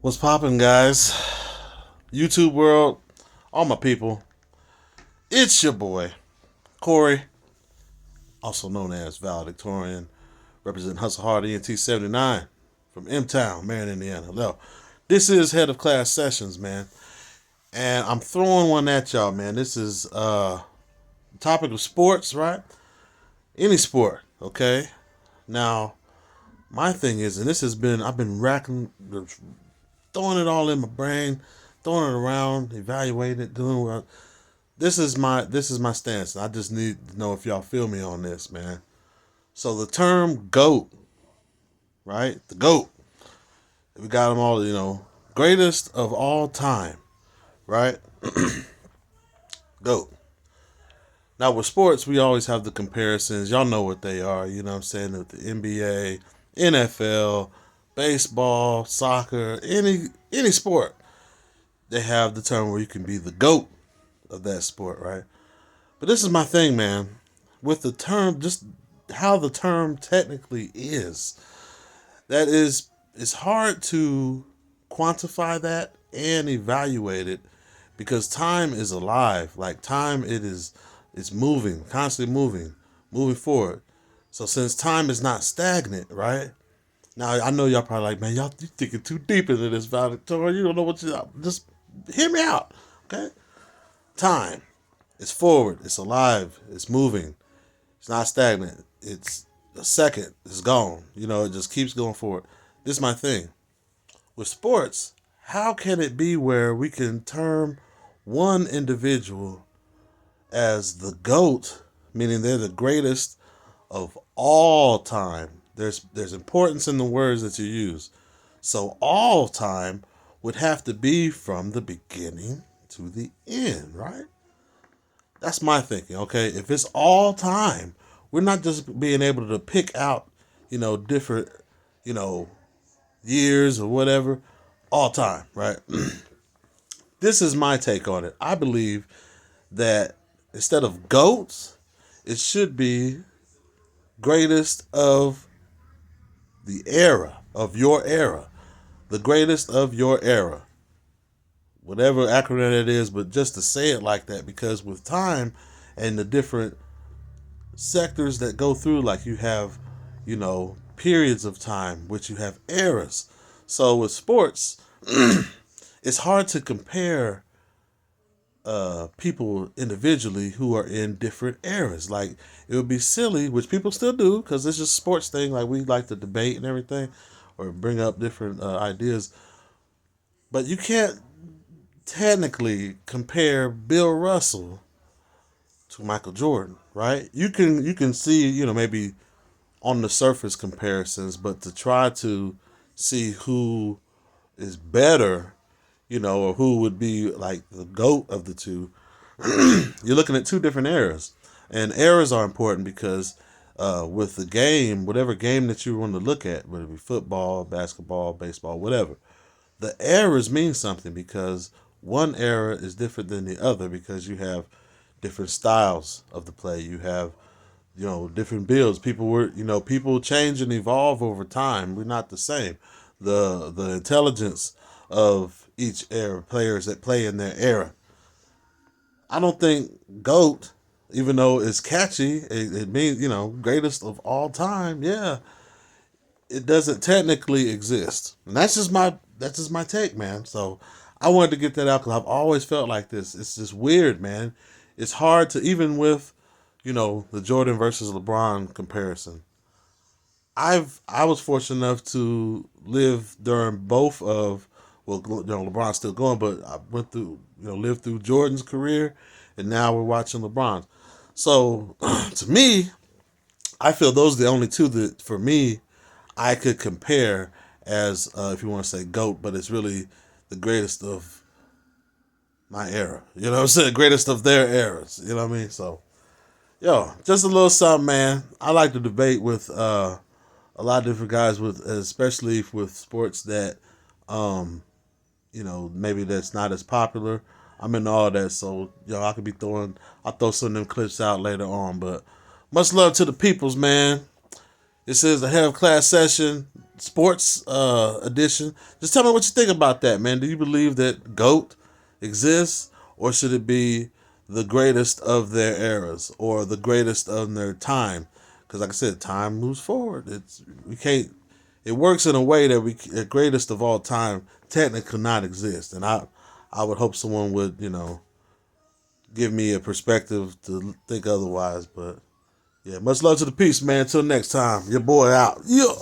What's poppin', guys? YouTube world, all my people. It's your boy, Corey, also known as Valedictorian, representing Hustle Hard ENT 79 from M-Town, Marion, Indiana. Hello. This is Head of Class Sessions, man. And I'm throwing one at y'all, man. This is the topic of sports, right? Any sport, okay? Now, my thing is, and this has been, I've been throwing it all in my brain, throwing it around, evaluating it, doing what. This is my stance. I just need to know if y'all feel me on this, man. So the term GOAT, right? The GOAT. We got them all, greatest of all time, right? GOAT. Now with sports, we always have the comparisons. Y'all know what they are. You know what I'm saying? With the NBA, NFL, baseball, soccer, any sport, they have the term where you can be the GOAT of that sport, right? But this is my thing, man. With the term, just how the term technically is, it's hard to quantify that and evaluate it because time is alive. Like time, it's moving, constantly moving forward. So since time is not stagnant, right? Now I know y'all probably like, man, you thinking too deep into this, Valedictorian. You don't know what you just hear me out, okay? Time. It's forward. It's alive. It's moving. It's not stagnant. It's a second. It's gone. It just keeps going forward. This is my thing. With sports, how can it be where we can term one individual as the GOAT, meaning they're the greatest of all time? There's importance in the words that you use. So all time would have to be from the beginning to the end, right? That's my thinking, okay? If it's all time, we're not just being able to pick out, different, years or whatever, all time, right? This is my take on it. I believe that instead of GOATs, it should be greatest of the era, of your era. The greatest of your era. Whatever acronym it is, but just to say it like that, because with time and the different sectors that go through, like you have, periods of time, which you have eras. So with sports, it's hard to compare people individually who are in different eras. Like it would be silly, which people still do, because it's just a sports thing. Like we like to debate and everything, or bring up different ideas. But you can't technically compare Bill Russell to Michael Jordan, right? You can see, maybe on the surface comparisons, but to try to see who is better, or who would be like the GOAT of the two, you're looking at two different eras. And eras are important because with the game, whatever game that you want to look at, whether it be football, basketball, baseball, whatever, the eras mean something because one era is different than the other because you have different styles of the play. You have, different builds. People change and evolve over time. We're not the same. The intelligence of each era, players that play in their era. I don't think GOAT, even though it's catchy, it means, greatest of all time. Yeah, it doesn't technically exist. And that's just my take, man. So I wanted to get that out because I've always felt like this. It's just weird, man. It's hard to, even with, the Jordan versus LeBron comparison. I was fortunate enough to live during both of, well, LeBron's still going, but I went through, lived through Jordan's career, and now we're watching LeBron's. So to me, I feel those are the only two that for me I could compare as, if you want to say GOAT, but it's really the greatest of my era. You know what I'm saying? Greatest of their eras. You know what I mean? So, just a little something, man. I like to debate with a lot of different guys, with especially with sports that, maybe that's not as popular. I'm into all that, so I could be I'll throw some of them clips out later on. But much love to the peoples, man. This is the Head of Class Session. sports edition. Just tell me what you think about that, man. Do you believe that GOAT exists, or should it be the greatest of their eras or the greatest of their time? Because, like I said, time moves forward. It's we can't. It works in a way that the greatest of all time technically not exist, and I would hope someone would give me a perspective to think otherwise. But yeah, much love to the peace, man. Until next time, your boy out. Yeah.